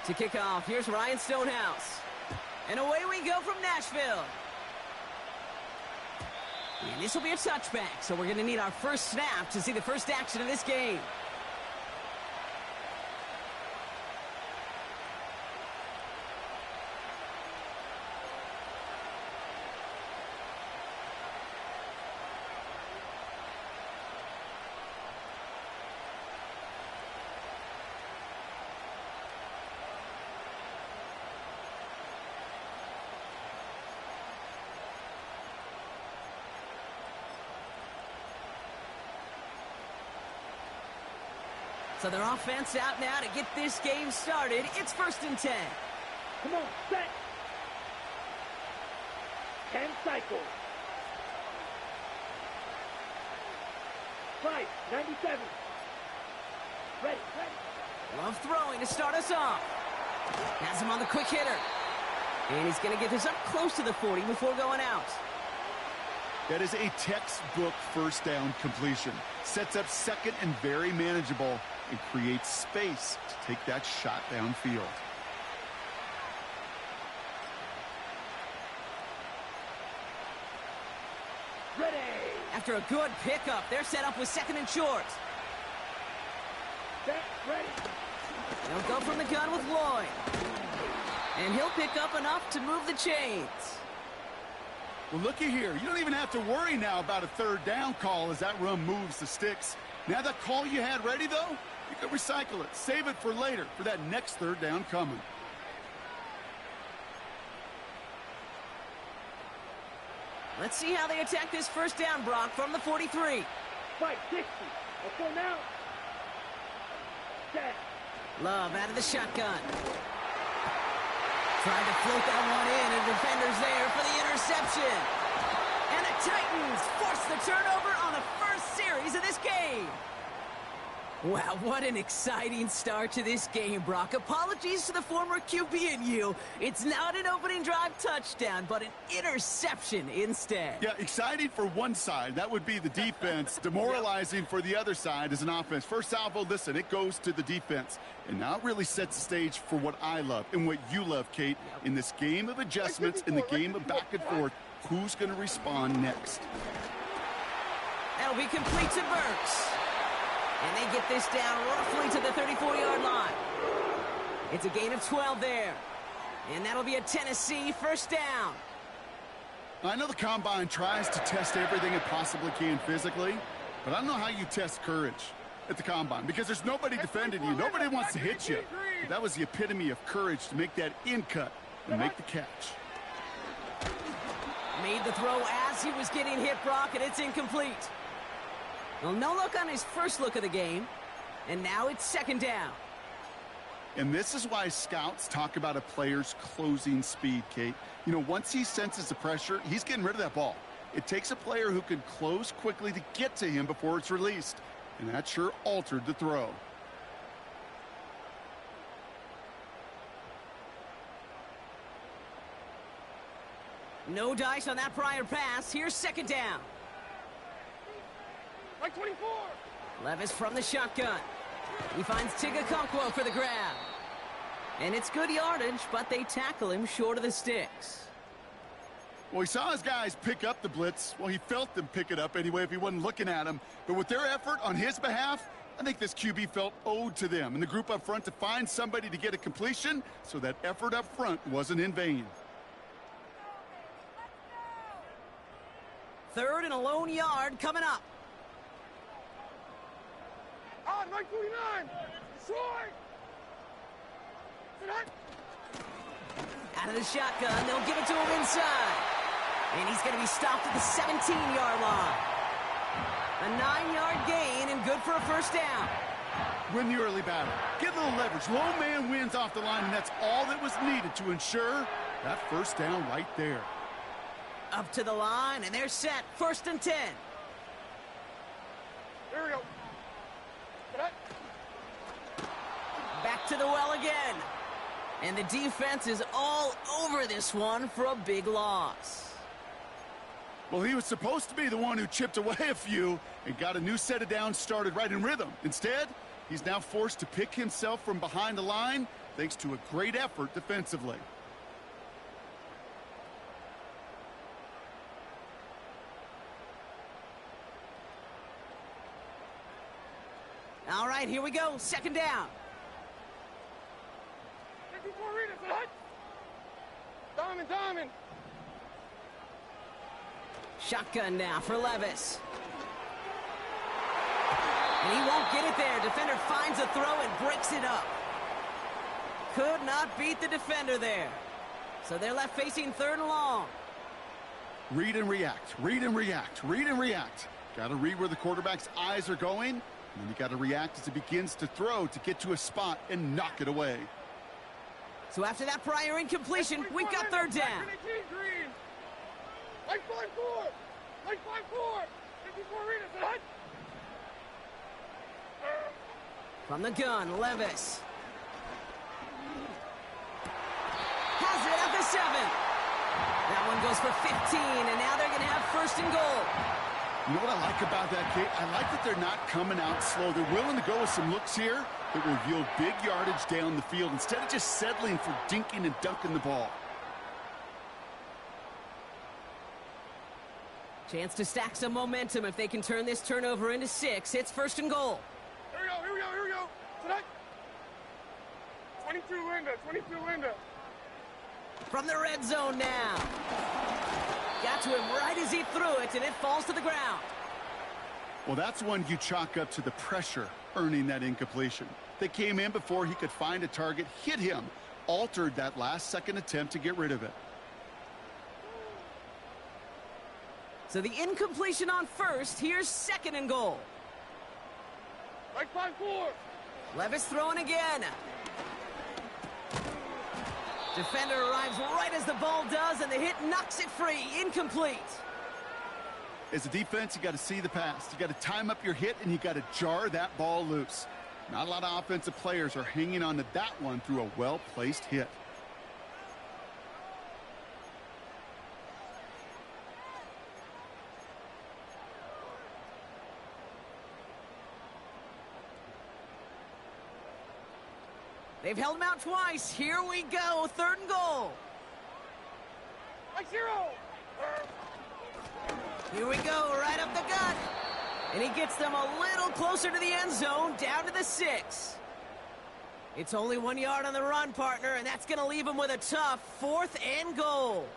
To kick off, here's Ryan Stonehouse. And away we go from Nashville. And this will be a touchback, so we're going to need our first snap to see the first action of this game. So their offense out now to get this game started. It's 1st and 10. Come on, set. 10 cycles. 5, 97. Ready. Love throwing to start us off. Has him on the quick hitter. And he's going to get this up close to the 40 before going out. That is a textbook first down completion. Sets up second and very manageable and creates space to take that shot downfield. Ready. After a good pickup, they're set up with 2nd and short. Set, ready. They'll go from the gun with Lloyd. And he'll pick up enough to move the chains. Well, looky here. You don't even have to worry now about a 3rd down call as that run moves the sticks. Now that call you had ready, though, you can recycle it. Save it for later for that next 3rd down coming. Let's see how they attack this first down, Brock, from the 43. 560. Let's go now. Set. Love out of the shotgun. Tried to float that one in, and defender's there for the interception. And the Titans force the turnover on the first series of this game. Wow, what an exciting start to this game, Brock. Apologies to the former QB and you. It's not an opening drive touchdown, but an interception instead. Yeah, exciting for one side. That would be the defense. Demoralizing for the other side as an offense. First salvo, listen, it goes to the defense. And now it really sets the stage for what I love and what you love, Kate. In this game of adjustments, in the game of back and forth, who's going to respond next? That'll be complete to Burks. And they get this down roughly to the 34-yard line. It's a gain of 12 there. And that'll be a Tennessee first down. I know the Combine tries to test everything it possibly can physically, but I don't know how you test courage at the Combine because there's nobody defending you. Nobody wants to hit you. But that was the epitome of courage to make that in cut and make the catch. Made the throw as he was getting hit, Brock, and it's incomplete. Well, no look on his first look of the game, and now it's 2nd down. And this is why scouts talk about a player's closing speed, Kate. You know, once he senses the pressure, he's getting rid of that ball. It takes a player who can close quickly to get to him before it's released, and that sure altered the throw. No dice on that prior pass. Here's 2nd down. Like 24. Levis from the shotgun. He finds Tigakonkwo for the grab. And it's good yardage, but they tackle him short of the sticks. Well, he saw his guys pick up the blitz. Well, he felt them pick it up anyway if he wasn't looking at him. But with their effort on his behalf, I think this QB felt owed to them and the group up front to find somebody to get a completion so that effort up front wasn't in vain. 3rd and a lone yard coming up. On 949. Short. Out of the shotgun, they'll give it to him inside. And he's going to be stopped at the 17-yard line. A 9-yard gain and good for a first down. Win the early battle. Get a little leverage. Low man wins off the line, and that's all that was needed to ensure that first down right there. Up to the line, and they're set. 1st and 10. Here we go. Back to the well again. And the defense is all over this one for a big loss. Well, he was supposed to be the one who chipped away a few and got a new set of downs started right in rhythm. Instead, he's now forced to pick himself from behind the line thanks to a great effort defensively. All right, here we go. Second down. Diamond. Shotgun now for Levis. And he won't get it there. Defender finds a throw and breaks it up. Could not beat the defender there. So they're left facing third and long. Read and react. Read and react. Read and react. Got to read where the quarterback's eyes are going. And then you got to react as he begins to throw to get to a spot and knock it away. So after that prior incompletion, we've got third down. Like 5-4. Like 5-4. 54 Reed. From the gun, Levis. Has it at the 7. That one goes for 15, and now they're going to have first and goal. You know what I like about that, Kate? I like that they're not coming out slow. They're willing to go with some looks here that will yield big yardage down the field instead of just settling for dinking and dunking the ball. Chance to stack some momentum if they can turn this turnover into 6. It's first and goal. Here we go. Tonight. 22 Linda. From the red zone now. Got to him right as he threw it, and it falls to the ground. Well, that's one you chalk up to the pressure earning that incompletion. They came in before he could find a target, hit him, altered that last-second attempt to get rid of it. So the incompletion on first. Here's second and goal. Like 5-4. Levis throwing again. Defender arrives right as the ball does, and the hit knocks it free. Incomplete. As a defense, you got to see the pass. You got to time up your hit, and you got to jar that ball loose. Not a lot of offensive players are hanging on to that one through a well-placed hit. They've held him out twice. Here we go. Third and goal. Like 0. Here we go. Right up the gut. And he gets them a little closer to the end zone, down to the 6. It's only 1 yard on the run, partner, and that's going to leave him with a tough 4th and goal.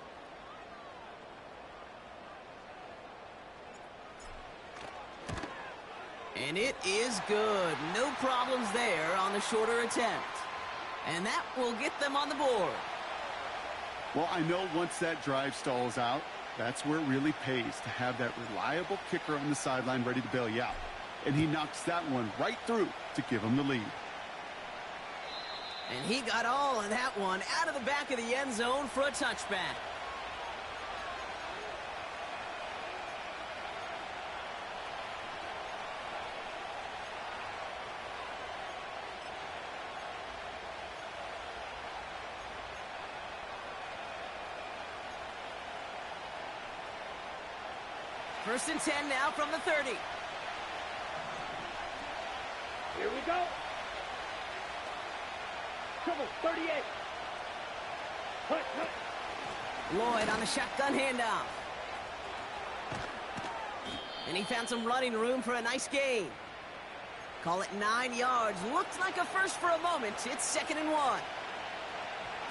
And it is good. No problems there on the shorter attempt. And that will get them on the board. Well, I know once that drive stalls out, that's where it really pays to have that reliable kicker on the sideline ready to bail you out. And he knocks that one right through to give him the lead. And he got all of that one out of the back of the end zone for a touchback. First and 10 now from the 30. Here we go. Trouble, 38. Hut. Lloyd on the shotgun handoff. And he found some running room for a nice gain. Call it 9 yards. Looked like a first for a moment. It's 2nd and 1.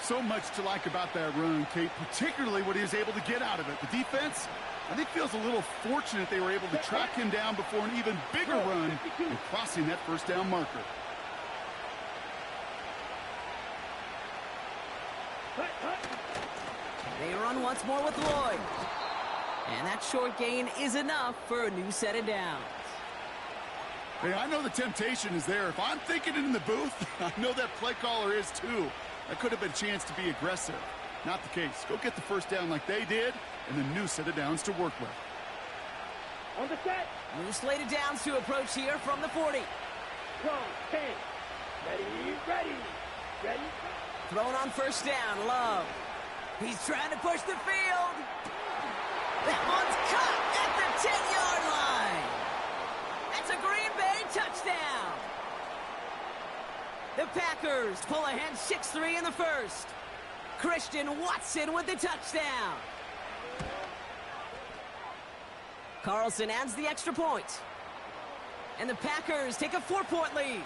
So much to like about that run, Kate, particularly what he was able to get out of it. The defense, I think, feels a little fortunate they were able to track him down before an even bigger run and crossing that first down marker. They run once more with Lloyd. And that short gain is enough for a new set of downs. Hey, I know the temptation is there. If I'm thinking it in the booth, I know that play caller is too. That could have been a chance to be aggressive. Not the case. Go get the first down like they did, and a new set of downs to work with. On the set. New slate of downs to approach here from the 40. Come, 10. Ready. Thrown on first down, Love. He's trying to push the field. That one's caught at the 10-yard line. That's a Green Bay touchdown. The Packers pull ahead 6-3 in the first. Christian Watson with the touchdown. Carlson adds the extra point. And the Packers take a 4-point lead.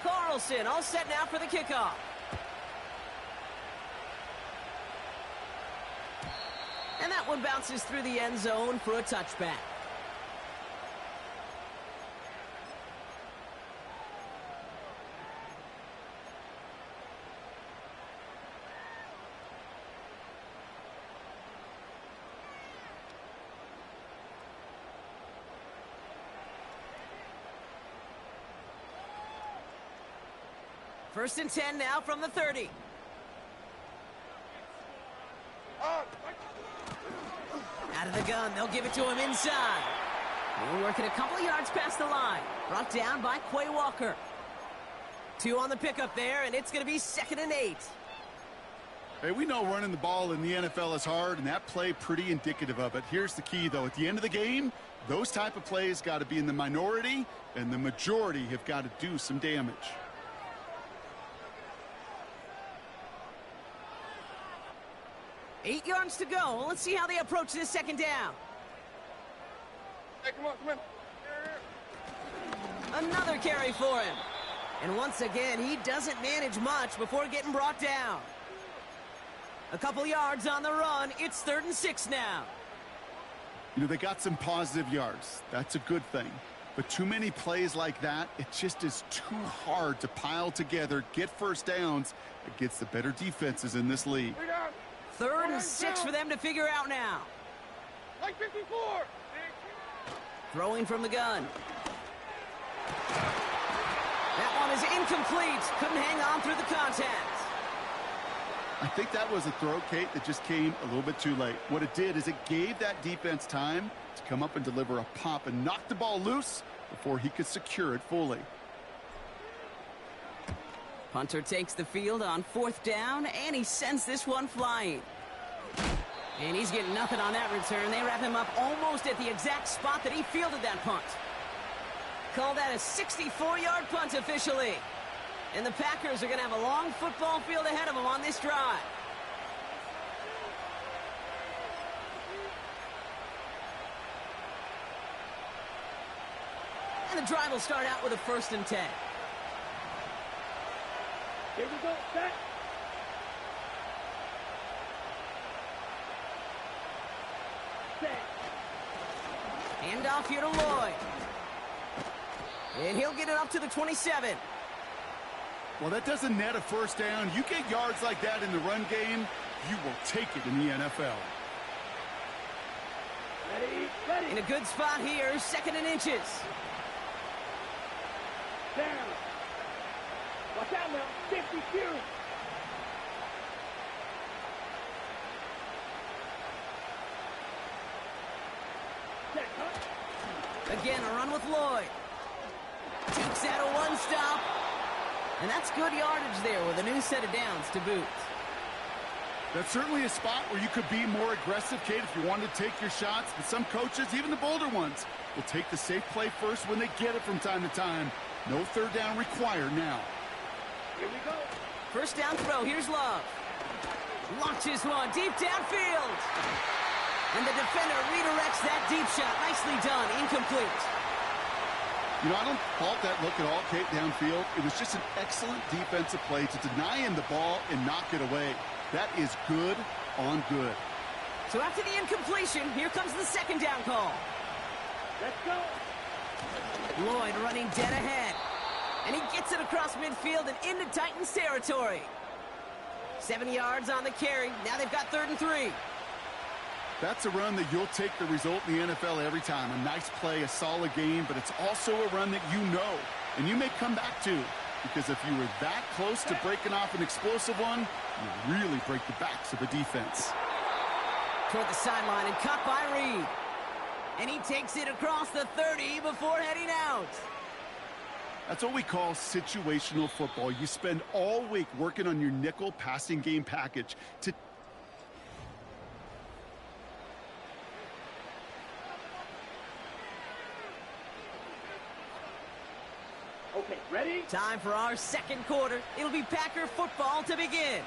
Carlson all set now for the kickoff. And that one bounces through the end zone for a touchback. First and 10 now from the 30. Out of the gun, they'll give it to him inside. We're working a couple of yards past the line. Brought down by Quay Walker. 2 on the pickup there, and it's going to be 2nd and 8. Hey, we know running the ball in the NFL is hard, and that play pretty indicative of it. Here's the key, though. At the end of the game, those type of plays got to be in the minority, and the majority have got to do some damage. Eight yards to go. Let's see how they approach this second down. Hey, come on. Another carry for him. And once again, he doesn't manage much before getting brought down. A couple yards on the run. It's 3rd and 6 now. You know, they got some positive yards. That's a good thing. But too many plays like that, it just is too hard to pile together, get first downs against the better defenses in this league. 3rd and 6 for them to figure out now. Like 54. Throwing from the gun. That one is incomplete. Couldn't hang on through the contact. I think that was a throw, Kate, that just came a little bit too late. What it did is it gave that defense time to come up and deliver a pop and knock the ball loose before he could secure it fully. Punter takes the field on 4th down, and he sends this one flying. And he's getting nothing on that return. They wrap him up almost at the exact spot that he fielded that punt. Call that a 64-yard punt officially. And the Packers are going to have a long football field ahead of them on this drive. And the drive will start out with a 1st and 10. Here we go, set. Handoff here to Lloyd. And he'll get it up to the 27. Well, that doesn't net a first down. You get yards like that in the run game, you will take it in the NFL. Ready. In a good spot here, 2nd and inches. Down. Watch out now, 52. Again, a run with Lloyd. Takes out a one-stop. And that's good yardage there with a new set of downs to boot. That's certainly a spot where you could be more aggressive, Kate, if you wanted to take your shots. But some coaches, even the bolder ones, will take the safe play first when they get it from time to time. No 3rd down required now. Here we go. First down throw. Here's Love. Launches one deep downfield. And the defender redirects that deep shot. Nicely done. Incomplete. You know, I don't fault that look at all, Kate, downfield. It was just an excellent defensive play to deny him the ball and knock it away. That is good on good. So after the incompletion, here comes the 2nd down call. Let's go. Lloyd running dead ahead. And he gets it across midfield and into Titans territory. 70 yards on the carry. Now they've got 3rd and 3. That's a run that you'll take the result in the NFL every time. A nice play, a solid game, but it's also a run that you know and you may come back to, because if you were that close to breaking off an explosive one, you really break the backs of the defense. Toward the sideline and caught by Reed. And he takes it across the 30 before heading out. That's what we call situational football. You spend all week working on your nickel passing game package to Okay, ready? Time for our second quarter. It'll be Packer football to begin.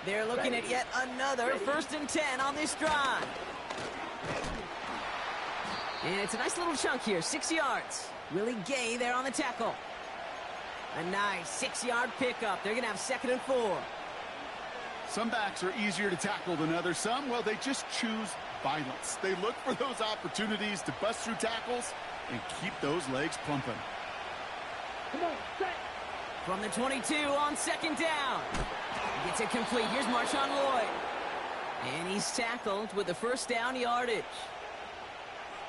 They're looking at yet another 1st and 10 on this drive. And it's a nice little chunk here, 6 yards. Willie Gay there on the tackle. A nice 6-yard pickup. They're going to have 2nd and 4. Some backs are easier to tackle than others. Some, well, they just choose violence. They look for those opportunities to bust through tackles and keep those legs pumping. Come on, set. From the 22 on 2nd down. Gets it complete. Here's Marshawn Lloyd. And he's tackled with the 1st down yardage.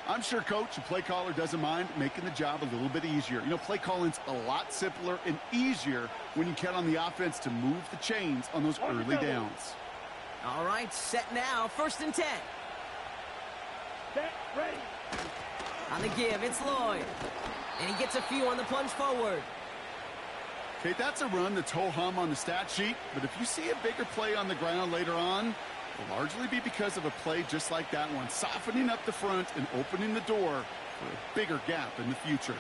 I'm sure Coach, the play caller, doesn't mind making the job a little bit easier. You know, play calling's a lot simpler and easier when you count on the offense to move the chains on those early downs. All right, set now, 1st and 10. Set, ready. On the give, it's Lloyd. And he gets a few on the plunge forward. Okay, that's a run that's ho-hum on the stat sheet, but if you see a bigger play on the ground later on, it'll largely be because of a play just like that one, softening up the front and opening the door for a bigger gap in the future.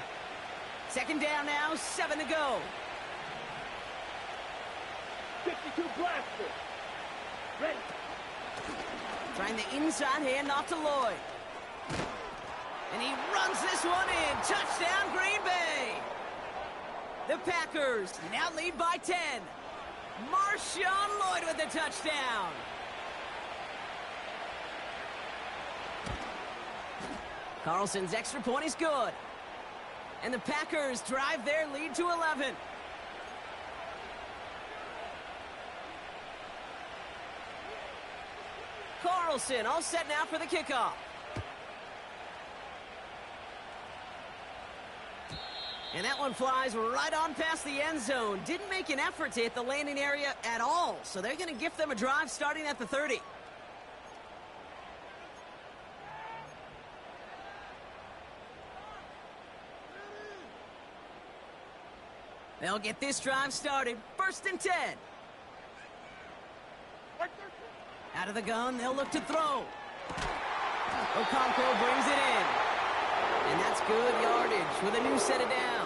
2nd down now, 7 to go. 52 blaster. Ready. Trying the inside handoff to Lloyd. And he runs this one in. Touchdown, Green Bay. The Packers now lead by 10. Marshawn Lloyd with the touchdown. Carlson's extra point is good. And the Packers drive their lead to 11. Carlson all set now for the kickoff. And that one flies right on past the end zone. Didn't make an effort to hit the landing area at all. So they're going to gift them a drive starting at the 30. They'll get this drive started. 1st and 10. Out of the gun, they'll look to throw. Okonkwo brings it in. And that's good yardage with a new set of downs.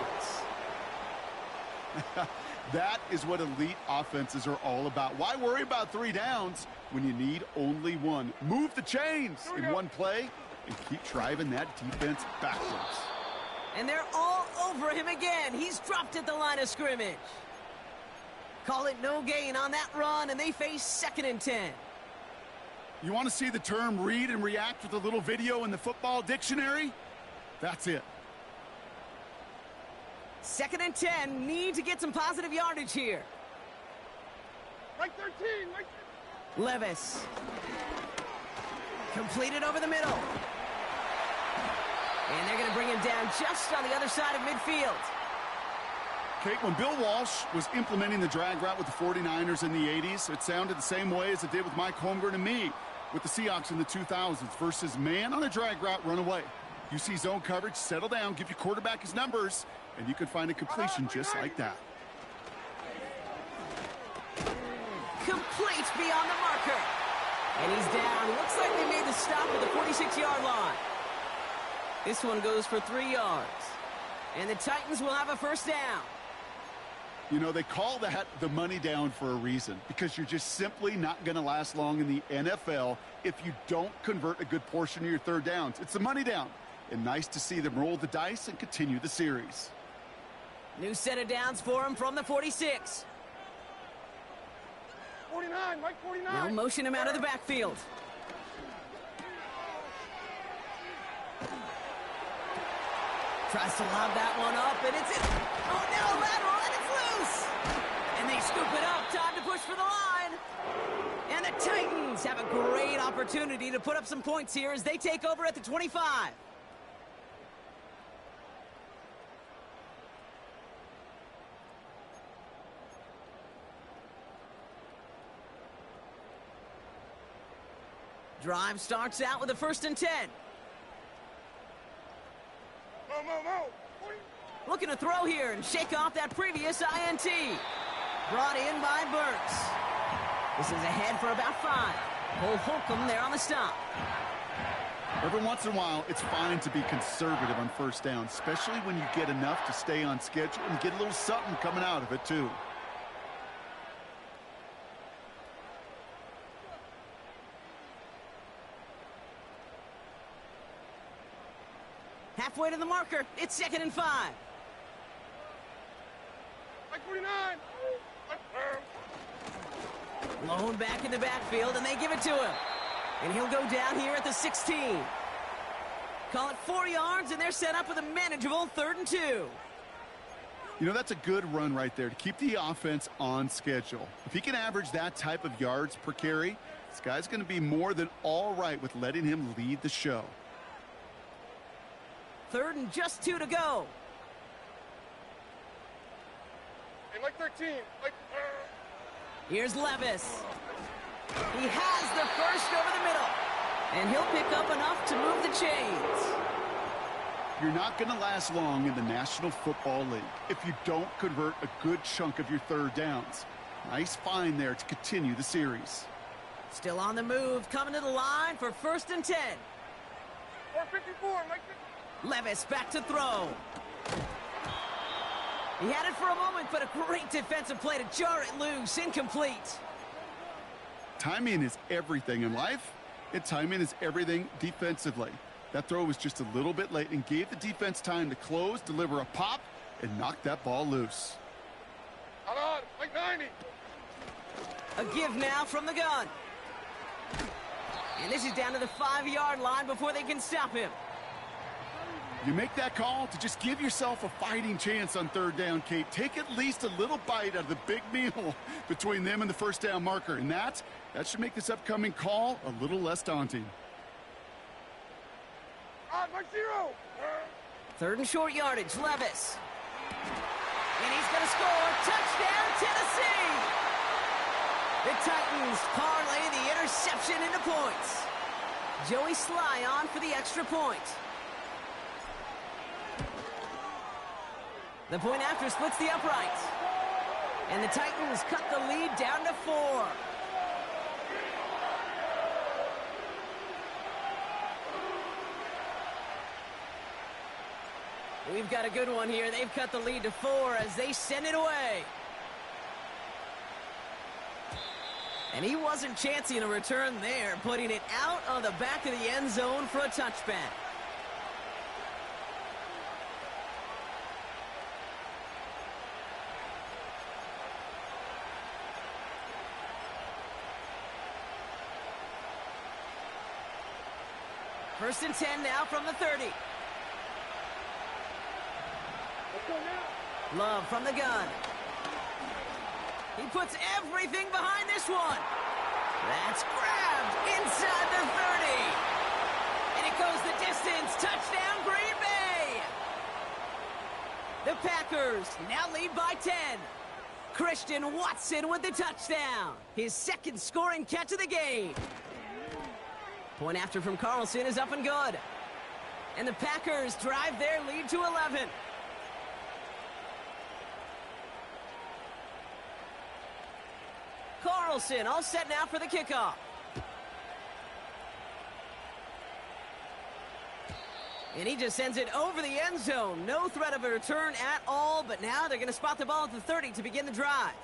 That is what elite offenses are all about. Why worry about 3 downs when you need only 1? Move the chains in one play and keep driving that defense backwards. And they're all over him again. He's dropped at the line of scrimmage. Call it no gain on that run, and they face 2nd and 10. You want to see the term read and react with a little video in the football dictionary? That's it. 2nd and 10, need to get some positive yardage here. Right 13, right 13. Levis. Completed over the middle. And they're going to bring him down just on the other side of midfield. Kate, when Bill Walsh was implementing the drag route with the 49ers in the 80s, it sounded the same way as it did with Mike Holmgren and me with the Seahawks in the 2000s versus man on a drag route, run away. You see zone coverage, settle down, give your quarterback his numbers, and you can find a completion just like that. Complete beyond the marker. And he's down. Looks like they made the stop at the 46-yard line. This one goes for 3 yards. And the Titans will have a 1st down. You know, they call that the money down for a reason, because you're just simply not going to last long in the NFL if you don't convert a good portion of your 3rd downs. It's the money down. And nice to see them roll the dice and continue the series. New set of downs for him from the 46. 49, Mike 49. Now motion him out of the backfield. Tries to lob that one up, and it's in. Oh, no, lateral, and it's loose. And they scoop it up. Time to push for the line. And the Titans have a great opportunity to put up some points here as they take over at the 25. Drive starts out with a 1st and 10. Looking to throw here and shake off that previous INT. Brought in by Burks. This is ahead for about 5. Cole Holcomb there on the stop. Every once in a while, it's fine to be conservative on first down, especially when you get enough to stay on schedule and get a little something coming out of it, too. Halfway to the marker. It's 2nd and 5. Like 49. Blown back in the backfield, and they give it to him. And he'll go down here at the 16. Call it 4 yards, and they're set up with a manageable 3rd and 2. You know, that's a good run right there to keep the offense on schedule. If he can average that type of yards per carry, this guy's going to be more than all right with letting him lead the show. 3rd and just 2 to go. And like 13. Like. Here's Levis. He has the first over the middle. And he'll pick up enough to move the chains. You're not going to last long in the National Football League if you don't convert a good chunk of your 3rd downs. Nice find there to continue the series. Still on the move, coming to the line for 1st and 10. 454. Like. Levis back to throw. He had it for a moment, but a great defensive play to jar it loose. Incomplete. Timing is everything in life, and timing is everything defensively. That throw was just a little bit late and gave the defense time to close, deliver a pop, and knock that ball loose. Hold on. Like 90. A give now from the gun. And this is down to the 5-yard line before they can stop him. You make that call to just give yourself a fighting chance on 3rd down, Kate. Take at least a little bite out of the big meal between them and the 1st down marker. And that should make this upcoming call a little less daunting. Like 0. 3rd and short yardage, Levis. And he's going to score. Touchdown, Tennessee! The Titans parlay the interception into points. Joey Sly on for the extra point. The point after splits the uprights. And the Titans cut the lead down to 4. We've got a good one here. They've cut the lead to 4 as they send it away. And he wasn't chancing a return there, putting it out on the back of the end zone for a touchback. First and 10 now from the 30. Love from the gun. He puts everything behind this one. That's grabbed inside the 30. And it goes the distance. Touchdown, Green Bay. The Packers now lead by 10. Christian Watson with the touchdown. His 2nd scoring catch of the game. Point after from Carlson is up and good. And the Packers drive their lead to 11. Carlson all set now for the kickoff. And he just sends it over the end zone. No threat of a return at all, but now they're going to spot the ball at the 30 to begin the drive.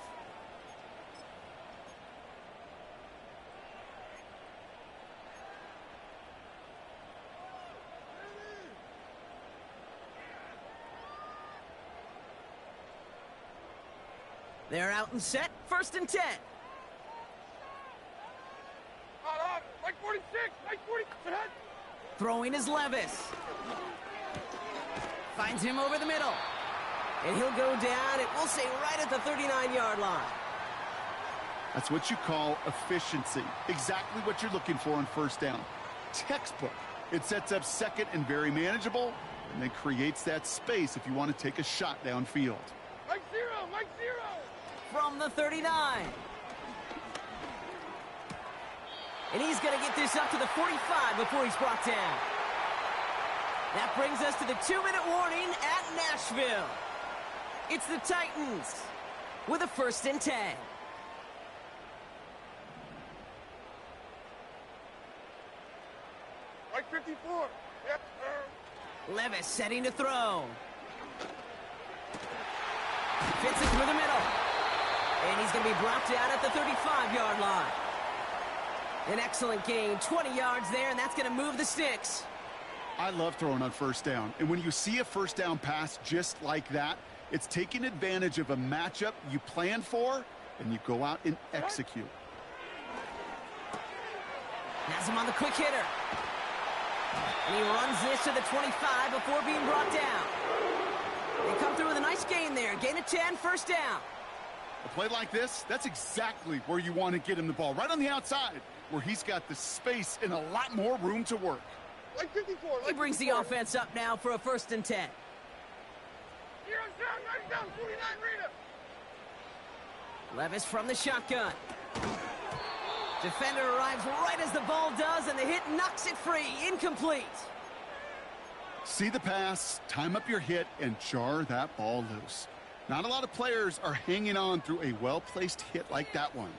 They're out and set. 1st and 10. Hold on. Like 46. Like 40. Throwing is Levis. Finds him over the middle. And he'll go down, it will say right at the 39-yard line. That's what you call efficiency. Exactly what you're looking for on 1st down. Textbook. It sets up 2nd and very manageable, and then creates that space if you want to take a shot downfield. Like 0. Like 0. From the 39. And he's going to get this up to the 45 before he's brought down. That brings us to the 2-minute warning at Nashville. It's the Titans with a 1st and 10. Like 54. Yep. Levis setting to throw. Fits it through the middle. And he's going to be brought down at the 35-yard line. An excellent gain, 20 yards there, and that's going to move the sticks. I love throwing on first down. And when you see a first down pass just like that, it's taking advantage of a matchup you plan for, and you go out and execute. Has him on the quick hitter. And he runs this to the 25 before being brought down. They come through with a nice gain there. Gain of 10, first down. A play like this, that's exactly where you want to get him the ball, right on the outside, where he's got the space and a lot more room to work. Like 54. Like He brings 54. the offense up now for a 1st and 10. Here on down, 49, Rita. Levis from the shotgun. Defender arrives right as the ball does, and the hit knocks it free. Incomplete. See the pass, time up your hit, and jar that ball loose. Not a lot of players are hanging on through a well-placed hit like that one.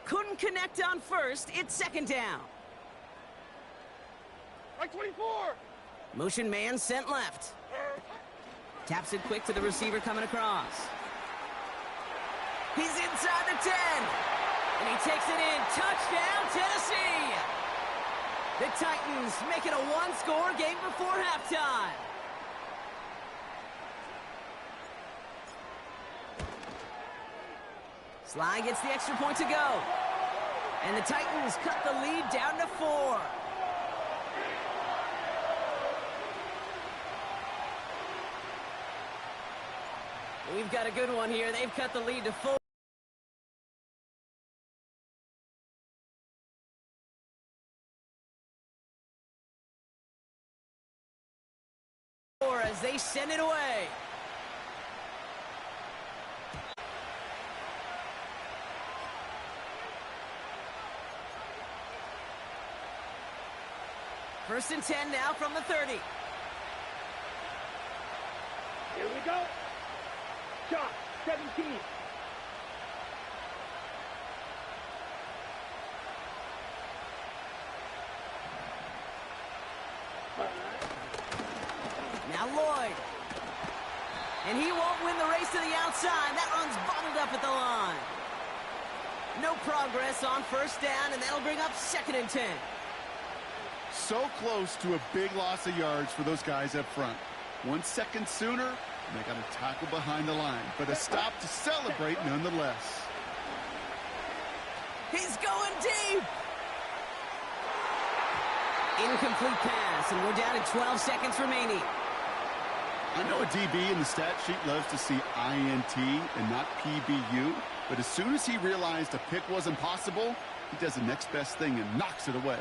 Couldn't connect on first. It's 2nd down. Like 24. Motion man sent left. Taps it quick to the receiver coming across. He's inside the 10. And he takes it in. Touchdown, Tennessee. The Titans make it a one-score game before halftime. Sly gets the extra point to go. And the Titans cut the lead down to 4. We've got a good one here. They've cut the lead to 4. As they send it away. First and 10 now from the 30. Here we go. Shot, 17. Now Lloyd. And he won't win the race to the outside. That run's bottled up at the line. No progress on first down, and that'll bring up 2nd and 10. So close to a big loss of yards for those guys up front. 1 second sooner, and they got a tackle behind the line. But a stop to celebrate nonetheless. He's going deep. Incomplete pass, and we're down to 12 seconds remaining. I know a DB in the stat sheet loves to see INT and not PBU, but as soon as he realized a pick wasn't possible, he does the next best thing and knocks it away.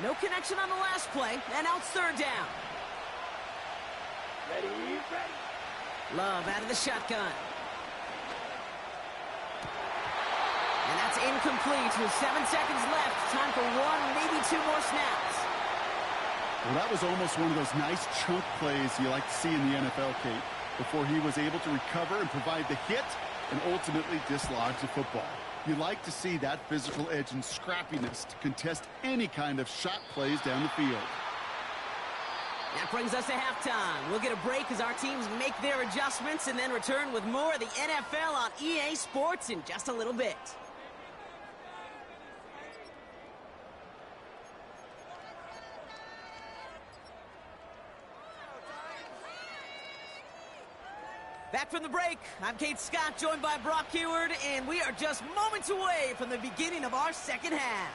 No connection on the last play, and now it's 3rd down. Ready, ready. Love out of the shotgun. And that's incomplete with 7 seconds left. Time for 1, maybe 2 more snaps. Well, that was almost one of those nice chunk plays you like to see in the NFL, Kate, before he was able to recover and provide the hit and ultimately dislodge the football. You like to see that physical edge and scrappiness to contest any kind of shot plays down the field. That brings us to halftime. We'll get a break as our teams make their adjustments and then return with more of the NFL on EA Sports in just a little bit. Back from the break, I'm Kate Scott, joined by Brock Heward, and we are just moments away from the beginning of our second half.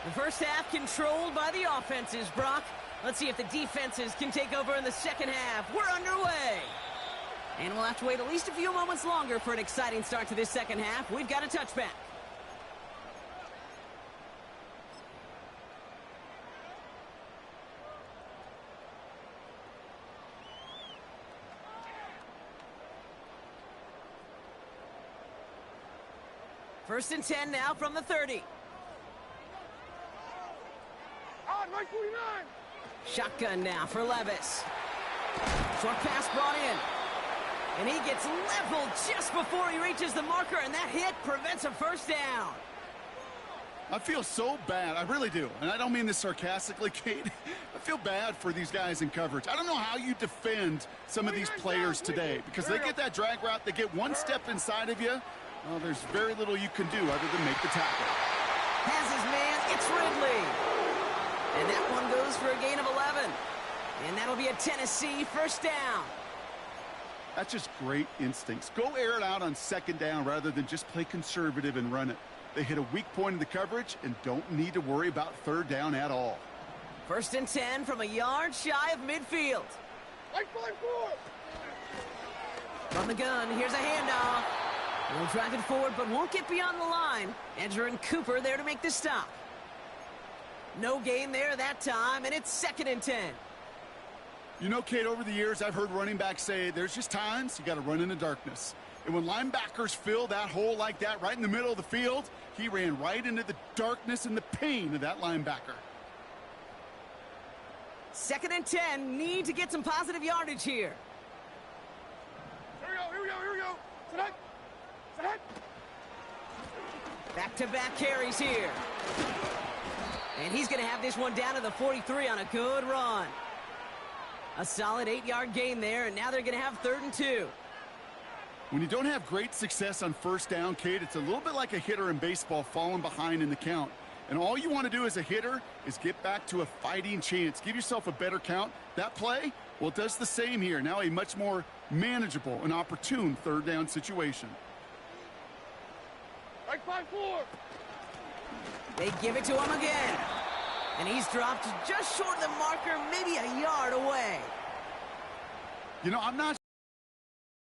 The first half controlled by the offenses, Brock. Let's see if the defenses can take over in the second half. We're underway. And we'll have to wait at least a few moments longer for an exciting start to this second half. We've got a touchback. First and 10 now from the 30. On, right 49. Shotgun now for Levis. Short pass brought in. And he gets leveled just before he reaches the marker, and that hit prevents a first down. I feel so bad. I really do. And I don't mean this sarcastically, Kate. I feel bad for these guys in coverage. I don't know how you defend some of these players today because they get that drag route, they get one step inside of you. Well, there's very little you can do other than make the tackle. Has his man, it's Ridley. And that one goes for a gain of 11. And that'll be a Tennessee first down. That's just great instincts. Go air it out on second down rather than just play conservative and run it. They hit a weak point in the coverage and don't need to worry about third down at all. First and 10 from a yard shy of midfield. Right 54. From the gun, here's a handoff. Will drive it forward, but won't get beyond the line. Edger and Cooper there to make the stop. No gain there that time, and it's second and 10. You know, Kate, over the years, I've heard running backs say there's just times you got to run in the darkness. And when linebackers fill that hole like that right in the middle of the field, he ran right into the darkness and the pain of that linebacker. Second and 10, need to get some positive yardage here. Here we go, here we go, here we go. Set. Set. Back-to-back carries here. And he's going to have this one down to the 43 on a good run. A solid 8-yard gain there, and now they're going to have third and 2. When you don't have great success on first down, Kate, it's a little bit like a hitter in baseball falling behind in the count. And all you want to do as a hitter is get back to a fighting chance. Give yourself a better count. That play, well, it does the same here. Now a much more manageable and opportune third down situation. Right 54. They give it to him again. And he's dropped just short of the marker, maybe a yard away. You know, I'm not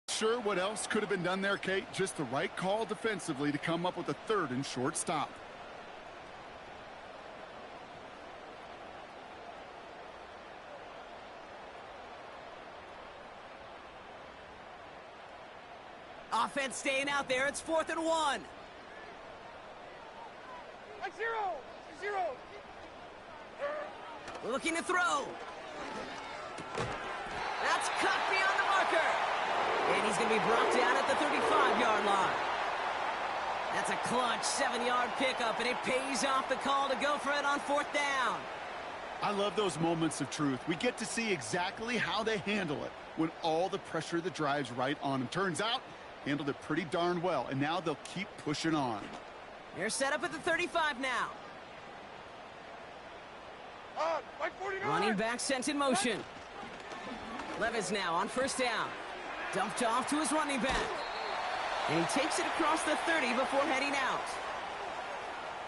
sure what else could have been done there, Kate. Just the right call defensively to come up with a third and short stop. Offense staying out there. It's 4th and 1. Right 0. Looking to throw. That's cut beyond the marker. And he's going to be brought down at the 35-yard line. That's a clutch 7-yard pickup, and it pays off the call to go for it on 4th down. I love those moments of truth. We get to see exactly how they handle it when all the pressure that drives right on them. Turns out, handled it pretty darn well, and now they'll keep pushing on. They're set up at the 35 now. On, right 49. Running back sent in motion. Levis now on first down. Dumped off to his running back. And he takes it across the 30 before heading out.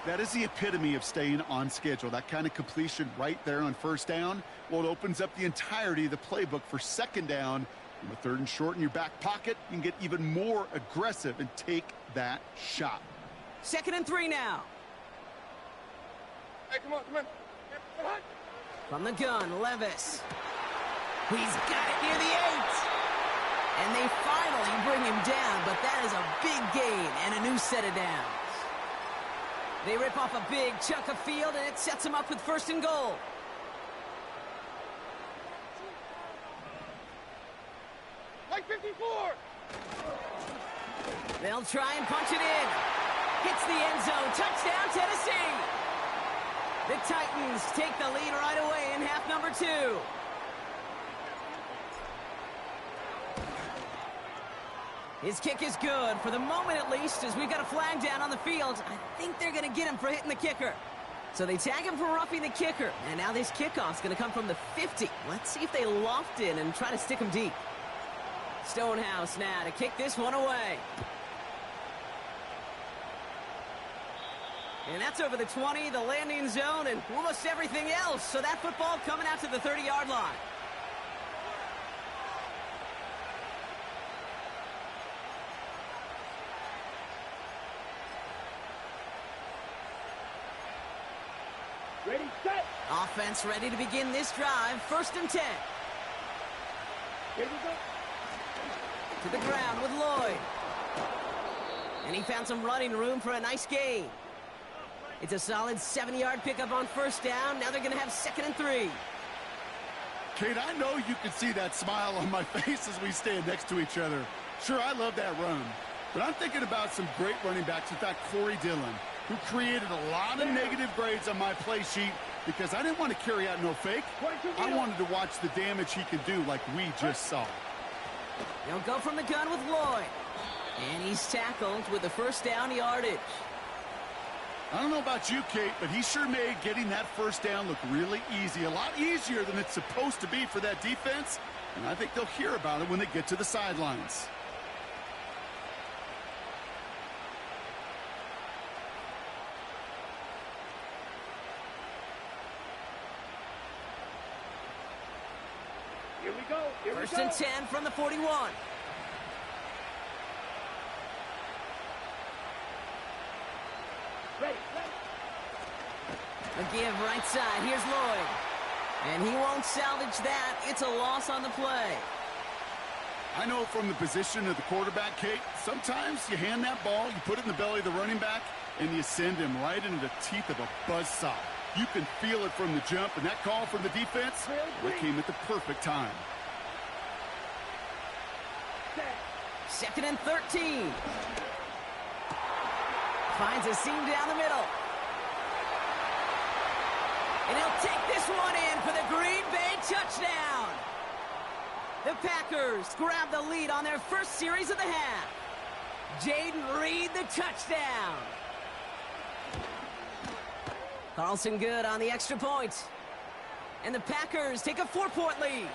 That is the epitome of staying on schedule. That kind of completion right there on first down. Well, it opens up the entirety of the playbook for second down. And with third and short in your back pocket, you can get even more aggressive and take that shot. Second and 3 now. Hey, come on. From the gun, Levis. He's got it near the 8. And they finally bring him down, but that is a big gain and a new set of downs. They rip off a big chunk of field, and it sets them up with first and goal. Right 54. They'll try and punch it in. Hits the end zone. Touchdown, Tennessee. The Titans take the lead right away in half number 2. His kick is good, for the moment at least, as we've got a flag down on the field. I think they're going to get him for hitting the kicker. So they tag him for roughing the kicker. And now this kickoff's going to come from the 50. Let's see if they loft in and try to stick him deep. Stonehouse now to kick this one away. And that's over the 20, the landing zone, and almost everything else. So that football coming out to the 30-yard line. Ready, set. Offense ready to begin this drive. First and 10. Here we go. To the ground with Lloyd. And he found some running room for a nice gain. It's a solid 7-yard pickup on first down. Now they're going to have 2nd and 3. Kate, I know you can see that smile on my face as we stand next to each other. Sure, I love that run. But I'm thinking about some great running backs. In fact, Corey Dillon, who created a lot of negative grades on my play sheet because I didn't want to carry out no fake. I wanted to watch the damage he could do like we just saw. They'll go from the gun with Lloyd. And he's tackled with the first down yardage. I don't know about you, Kate, but he sure made getting that first down look really easy. A lot easier than it's supposed to be for that defense. And I think they'll hear about it when they get to the sidelines. Here we go. First and 10 from the 41. Ready. A give right side. Here's Lloyd. And he won't salvage that. It's a loss on the play. I know from the position of the quarterback, Kate, sometimes you hand that ball, you put it in the belly of the running back, and you send him right into the teeth of a buzzsaw. You can feel it from the jump, and that call from the defense, it came at the perfect time. 2nd and 13. Finds a seam down the middle. And he'll take this one in for the Green Bay touchdown. The Packers grab the lead on their first series of the half. Jaden Reed, the touchdown. Carlson good on the extra point. And the Packers take a 4-point lead.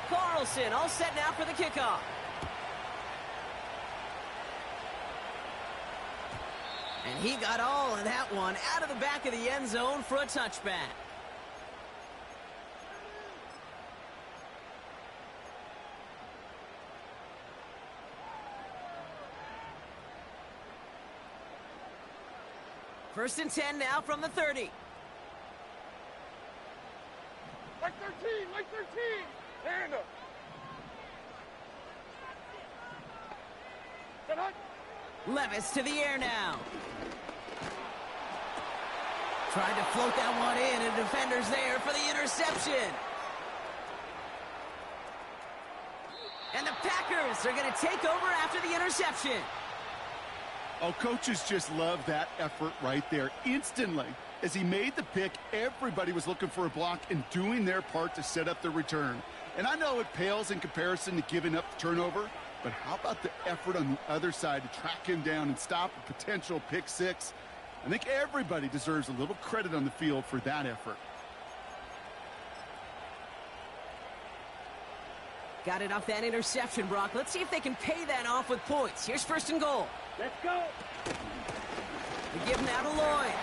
Carlson all set now for the kickoff. And he got all of that one out of the back of the end zone for a touchback. First and 10 now from the 30. Like 13, like 13. Hand up. Set hut. Levis to the air now. Tried to float that one in, and defender's there for the interception. And the Packers are going to take over after the interception. Oh, coaches just love that effort right there. Instantly, as he made the pick, everybody was looking for a block and doing their part to set up the return. And I know it pales in comparison to giving up the turnover, but how about the effort on the other side to track him down and stop a potential pick six? I think everybody deserves a little credit on the field for that effort. Got it off that interception, Brock. Let's see if they can pay that off with points. Here's first and goal. Let's go. They give now to Lloyd.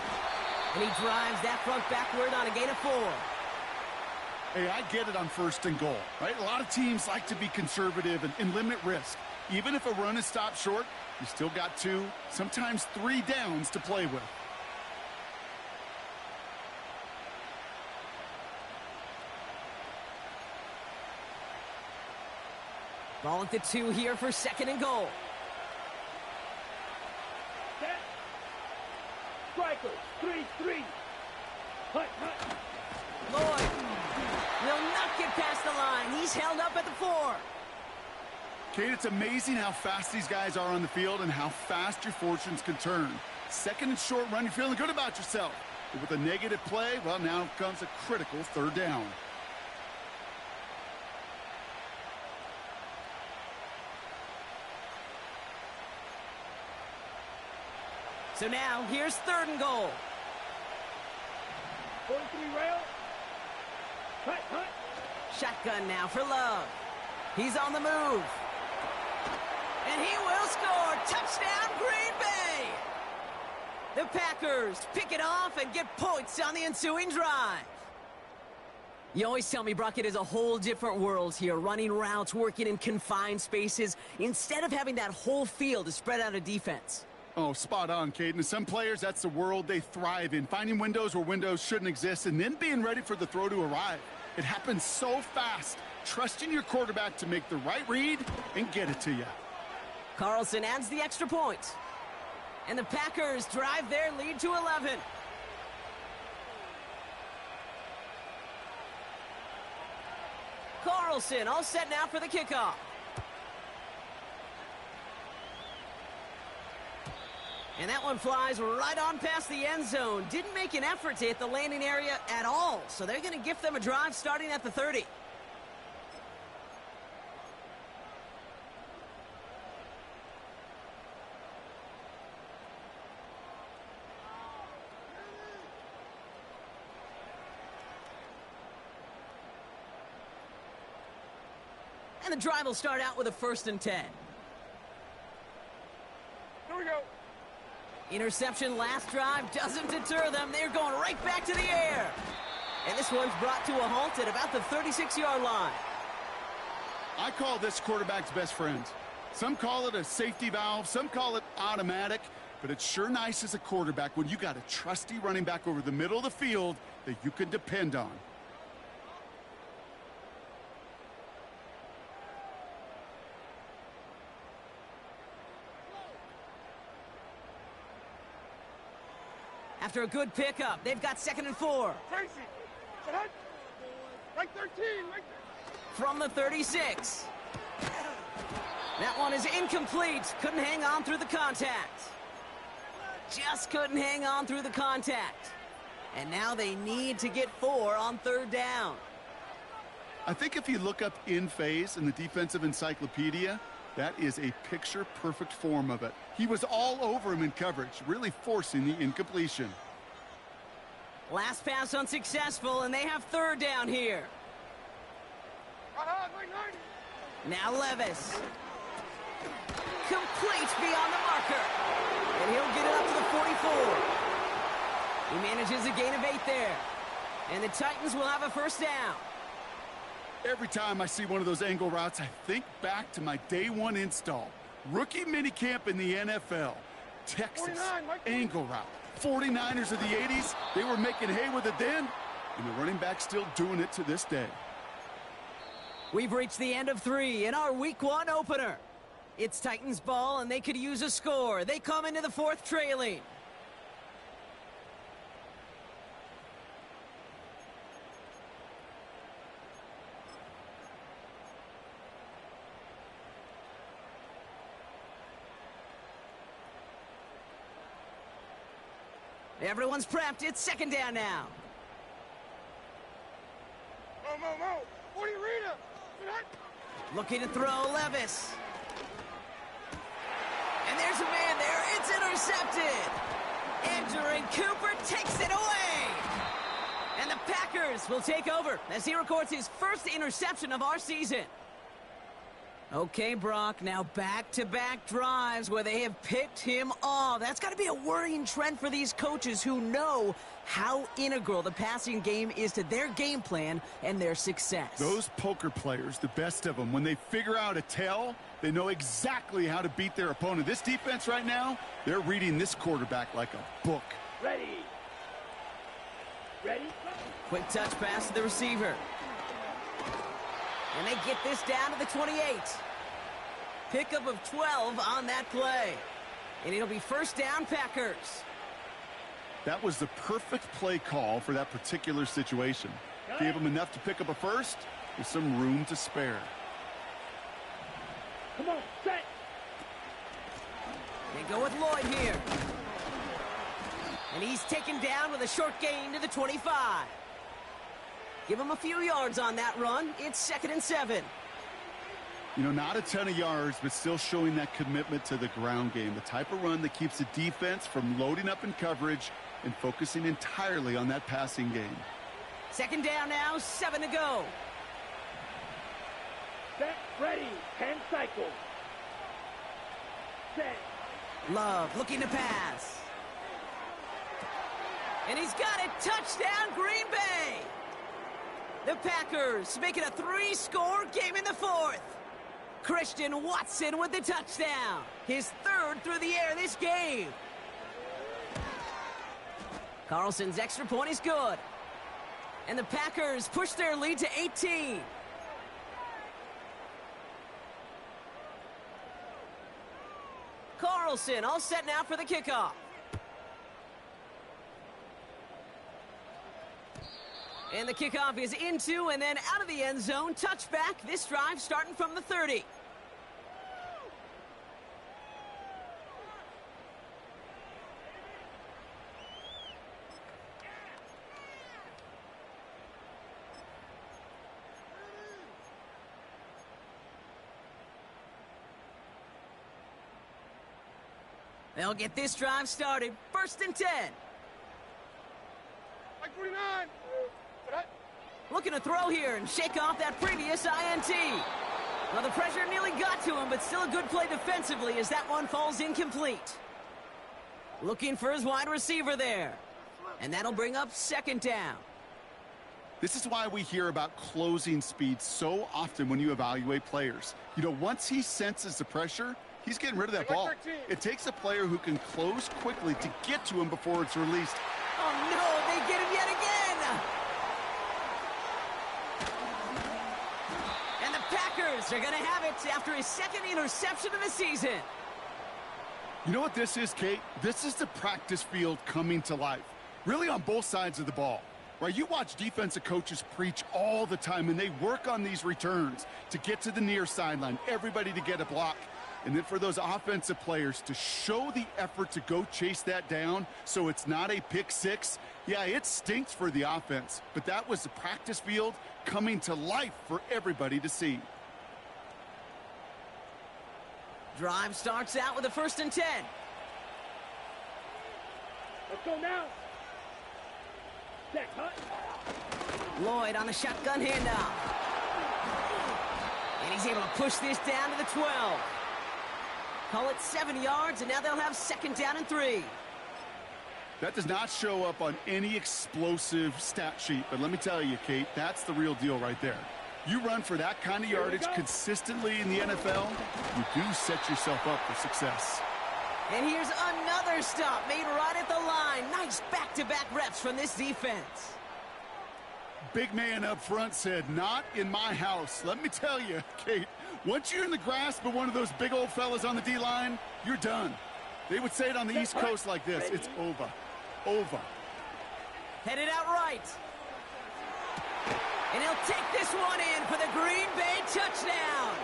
And he drives that front backward on a gain of 4. Hey, I get it on first and goal, right? A lot of teams like to be conservative and limit risk. Even if a run is stopped short, you still got 2, sometimes 3 downs to play with. Ball at the 2 here for second and goal. Set. Striker. 3-3. Hut. Lloyd will not get past the line. He's held up at the 4. Kate, it's amazing how fast these guys are on the field and how fast your fortunes can turn. Second and short run, you're feeling good about yourself. But with a negative play, well, now comes a critical third down. So now, here's third and goal. 43 rail. Hut. Shotgun now for Love. He's on the move. And he will score. Touchdown, Green Bay! The Packers pick it off and get points on the ensuing drive. You always tell me, Brock, it is a whole different world here, running routes, working in confined spaces, instead of having that whole field to spread out a defense. Oh, spot on, Kate. And some players, that's the world they thrive in, finding windows where windows shouldn't exist and then being ready for the throw to arrive. It happens so fast. Trusting your quarterback to make the right read and get it to you. Carlson adds the extra point. And the Packers drive their lead to 11. Carlson all set now for the kickoff. And that one flies right on past the end zone. Didn't make an effort to hit the landing area at all. So they're going to gift them a drive starting at the 30. And the drive will start out with a 1st and 10. Here we go. Interception last drive doesn't deter them. They're going right back to the air. And this one's brought to a halt at about the 36-yard line. I call this quarterback's best friend. Some call it a safety valve, some call it automatic, but it's sure nice as a quarterback when you got a trusty running back over the middle of the field that you can depend on. After a good pickup, they've got 2nd and 4. Tracy, sit up. Right 13, right From the 36. That one is incomplete. Couldn't hang on through the contact. Just couldn't hang on through the contact. And now they need to get 4 on 3rd down. I think if you look up in phase in the defensive encyclopedia, that is a picture-perfect form of it. He was all over him in coverage, really forcing the incompletion. Last pass unsuccessful, and they have 3rd down here. Right on, right. Now Levis. Complete beyond the marker. And he'll get it up to the 44. He manages a gain of 8 there. And the Titans will have a 1st down. Every time I see one of those angle routes, I think back to my day 1 install. Rookie minicamp in the NFL. Texas, angle route. 49ers of the 80s, they were making hay with it then, and the running back's still doing it to this day. We've reached the end of 3 in our Week 1 opener. It's Titans ball, and they could use a score. They come into the 4th trailing. Everyone's prepped. It's 2nd down now. Mo. 40 Rita. Looking to throw Levis. And there's a man there. It's intercepted. Entering Cooper takes it away. And the Packers will take over as he records his 1st interception of our season. Okay, Brock, now back-to-back drives where they have picked him off. That's got to be a worrying trend for these coaches who know how integral the passing game is to their game plan and their success. Those poker players, the best of them, when they figure out a tell, they know exactly how to beat their opponent. This defense right now, they're reading this quarterback like a book. Ready. Quick touch pass to the receiver. And they get this down to the 28. Pickup of 12 on that play. And it'll be 1st down, Packers. That was the perfect play call for that particular situation. Gave them enough to pick up a 1st with some room to spare. Come on, set. They go with Lloyd here. And he's taken down with a short gain to the 25. Give him a few yards on that run. It's 2nd and 7. You know, not a ton of yards, but still showing that commitment to the ground game. The type of run that keeps the defense from loading up in coverage and focusing entirely on that passing game. 2nd down now, 7 to go. Set, ready, 10 cycles. Set. Love looking to pass. And he's got it. Touchdown, Green Bay. The Packers make it a 3-score game in the 4th. Christian Watson with the touchdown. His 3rd through the air this game. Carlson's extra point is good. And the Packers push their lead to 18. Carlson all set now for the kickoff. And the kickoff is into and then out of the end zone. Touchback. This drive starting from the 30. They'll get this drive started. 1st and 10. Like 49. Looking to throw here and shake off that previous INT. Well, the pressure nearly got to him, but still a good play defensively as that one falls incomplete. Looking for his wide receiver there. And that'll bring up 2nd down. This is why we hear about closing speed so often when you evaluate players. You know, once he senses the pressure, he's getting rid of that ball. It takes a player who can close quickly to get to him before it's released. Oh, no, they get him yet again. And the Packers are going to have it after his 2nd interception of the season. You know what this is, Kate? This is the practice field coming to life, really on both sides of the ball. Right, you watch defensive coaches preach all the time, and they work on these returns to get to the near sideline, everybody to get a block. And then for those offensive players to show the effort to go chase that down so it's not a pick six, yeah, it stinks for the offense. But that was the practice field coming to life for everybody to see. Drive starts out with a 1st and 10. Let's go now. Lloyd on the shotgun handoff. And he's able to push this down to the 12. Call it 7 yards, and now they'll have 2nd down and 3. That does not show up on any explosive stat sheet, but let me tell you, Kate, that's the real deal right there. You run for that kind of yardage consistently in the NFL, you do set yourself up for success. And here's another stop made right at the line. Nice back-to-back reps from this defense. Big man up front said, not in my house. Let me tell you, Kate, once you're in the grasp of one of those big old fellas on the D-line, you're done. They would say it on the East Coast like this, it's over. Over. Headed out right. And he'll take this one in for the Green Bay touchdown.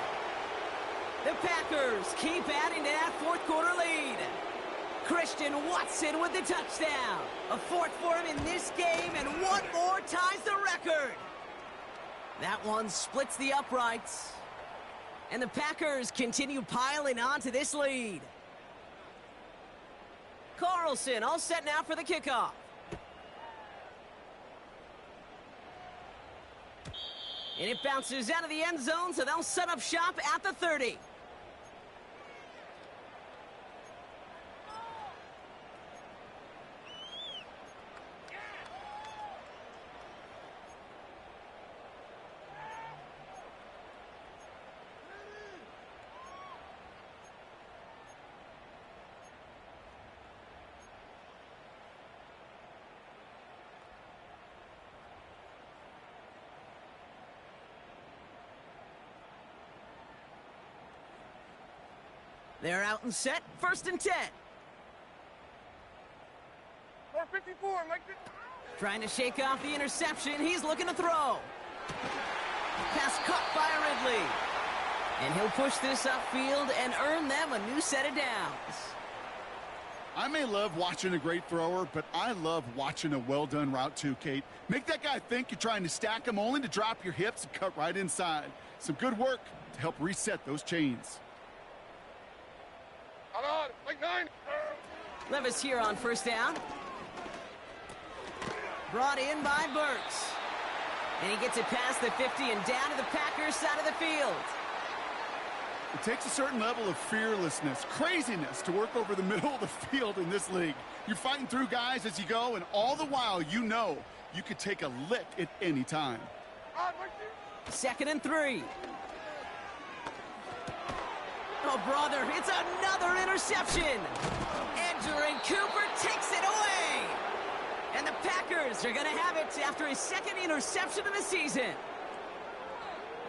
The Packers keep adding to that 4th quarter lead. Christian Watson with the touchdown. A 4th for him in this game, and one more ties the record. That one splits the uprights. And the Packers continue piling on to this lead. Carlson all set now for the kickoff. And it bounces out of the end zone, so they'll set up shop at the 30. They're out and set. 1st and 10. 454, like this. Trying to shake off the interception. He's looking to throw. Pass caught by Ridley. And he'll push this upfield and earn them a new set of downs. I may love watching a great thrower, but I love watching a well-done route too, Kate. Make that guy think you're trying to stack him only to drop your hips and cut right inside. Some good work to help reset those chains. On, like 9. Levis here on 1st down. Brought in by Burks. And he gets it past the 50 and down to the Packers side of the field. It takes a certain level of fearlessness, craziness to work over the middle of the field in this league. You're fighting through guys as you go, and all the while you know you could take a lick at any time. 2nd and 3. Oh, brother, it's another interception. Edger and Cooper takes it away. And the Packers are going to have it after his second interception of the season.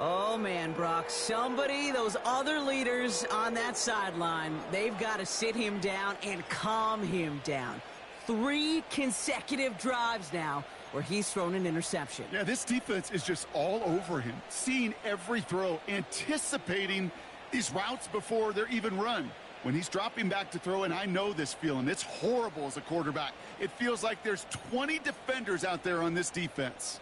Oh, man, Brock, those other leaders on that sideline, they've got to sit him down and calm him down. 3 consecutive drives now where he's thrown an interception. Yeah, this defense is just all over him, seeing every throw, anticipating these routes before they're even run. When he's dropping back to throw, and I know this feeling, it's horrible as a quarterback. It feels like there's 20 defenders out there on this defense.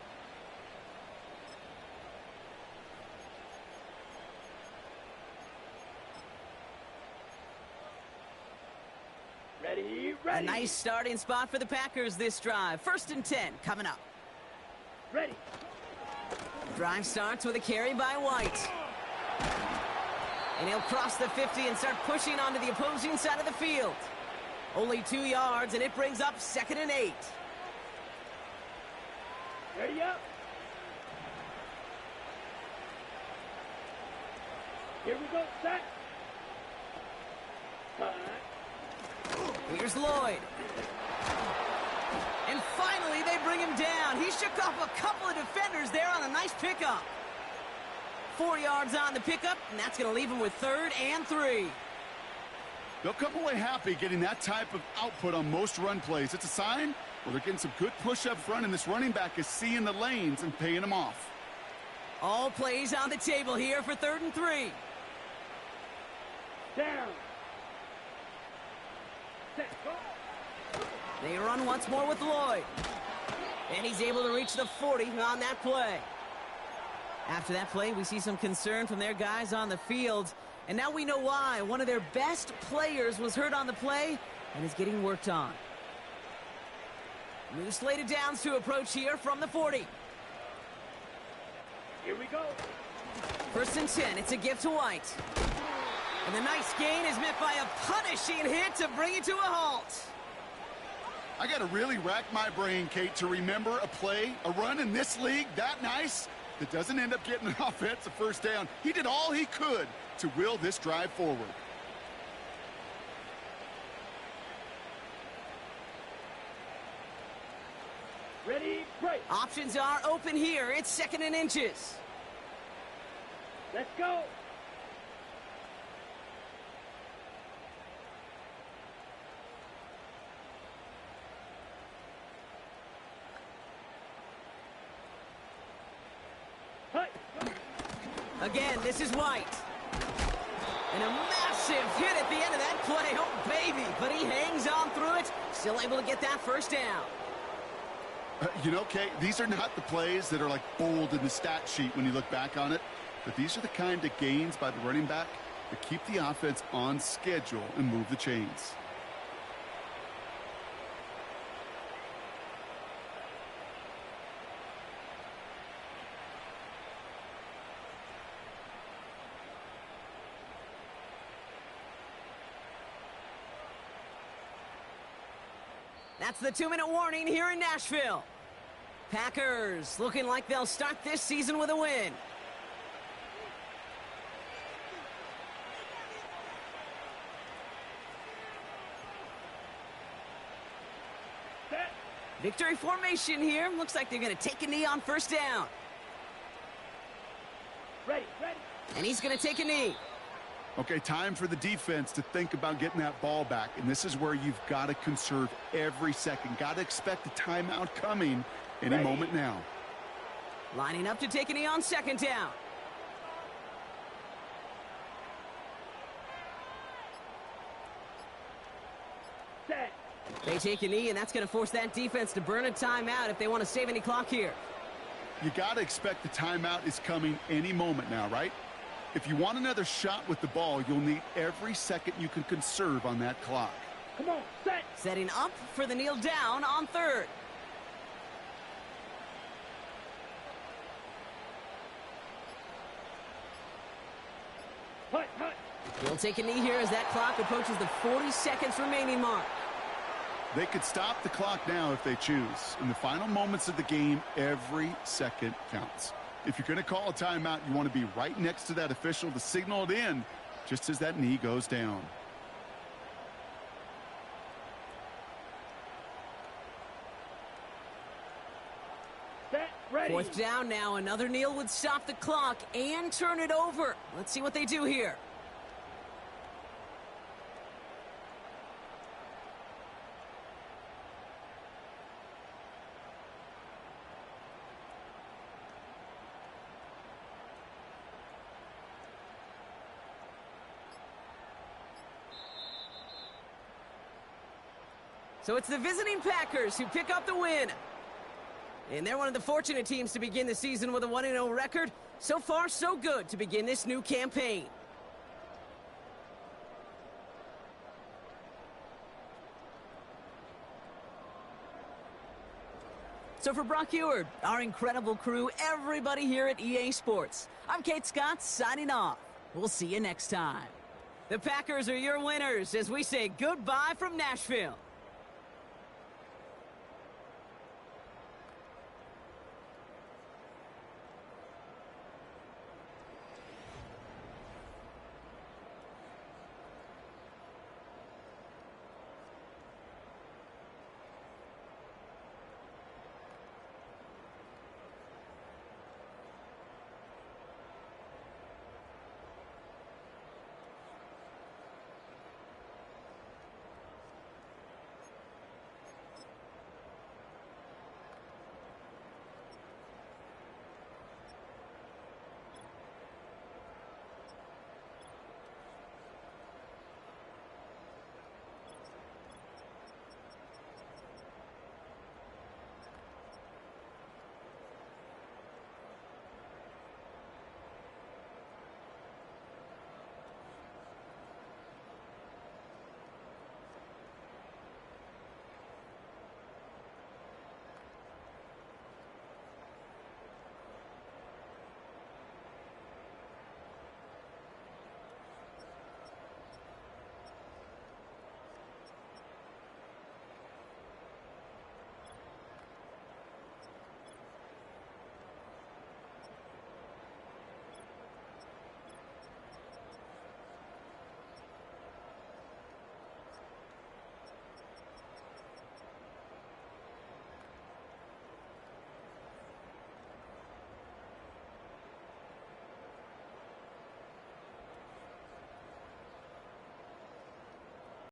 Ready. A nice starting spot for the Packers this drive. 1st and 10 coming up. Ready. Drive starts with a carry by White. And he'll cross the 50 and start pushing onto the opposing side of the field. Only 2 yards, and it brings up 2nd and 8. Ready up. Here we go, set. Here's Lloyd. And finally, they bring him down. He shook off a couple of defenders there on a nice pickup. 4 yards on the pickup, and that's going to leave him with 3rd and 3. They'll come away happy getting that type of output on most run plays. It's a sign where they're getting some good push up front, and this running back is seeing the lanes and paying them off. All plays on the table here for 3rd and 3. Down. Set, go. They run once more with Lloyd. And he's able to reach the 40 on that play. After that play, we see some concern from their guys on the field. And now we know why. One of their best players was hurt on the play and is getting worked on. New slated downs to approach here from the 40. Here we go. 1st and 10. It's a gift to White. And the nice gain is met by a punishing hit to bring it to a halt. I got to really rack my brain, Kate, to remember a play, a run in this league that nice that doesn't end up getting an offensive 1st down. He did all he could to will this drive forward. Ready, break. Options are open here. It's 2nd and inches. Let's go. Again, this is White. And a massive hit at the end of that play. Oh, baby. But he hangs on through it. Still able to get that 1st down. You know, Kate, these are not the plays that are like bold in the stat sheet when you look back on it. But these are the kind of gains by the running back that keep the offense on schedule and move the chains. That's the 2-minute warning here in Nashville. Packers looking like they'll start this season with a win. Set. Victory formation here. Looks like they're going to take a knee on 1st down. Ready, ready. And he's going to take a knee. Okay, time for the defense to think about getting that ball back. And this is where you've got to conserve every second. Got to expect a timeout coming any moment now. Lining up to take a knee on 2nd down. Set. They take a knee, and that's going to force that defense to burn a timeout if they want to save any clock here. You got to expect the timeout is coming any moment now, right? If you want another shot with the ball, you'll need every second you can conserve on that clock. Come on, set. Setting up for the kneel down on 3rd. Hut, hut. He'll take a knee here as that clock approaches the 40 seconds remaining mark. They could stop the clock now if they choose. In the final moments of the game, every second counts. If you're going to call a timeout, you want to be right next to that official to signal it in just as that knee goes down. Set, ready. 4th down now. Another kneel would stop the clock and turn it over. Let's see what they do here. So it's the visiting Packers who pick up the win. And they're one of the fortunate teams to begin the season with a 1-0 record. So far, so good to begin this new campaign. So for Brock Eward, our incredible crew, everybody here at EA Sports, I'm Kate Scott signing off. We'll see you next time. The Packers are your winners as we say goodbye from Nashville.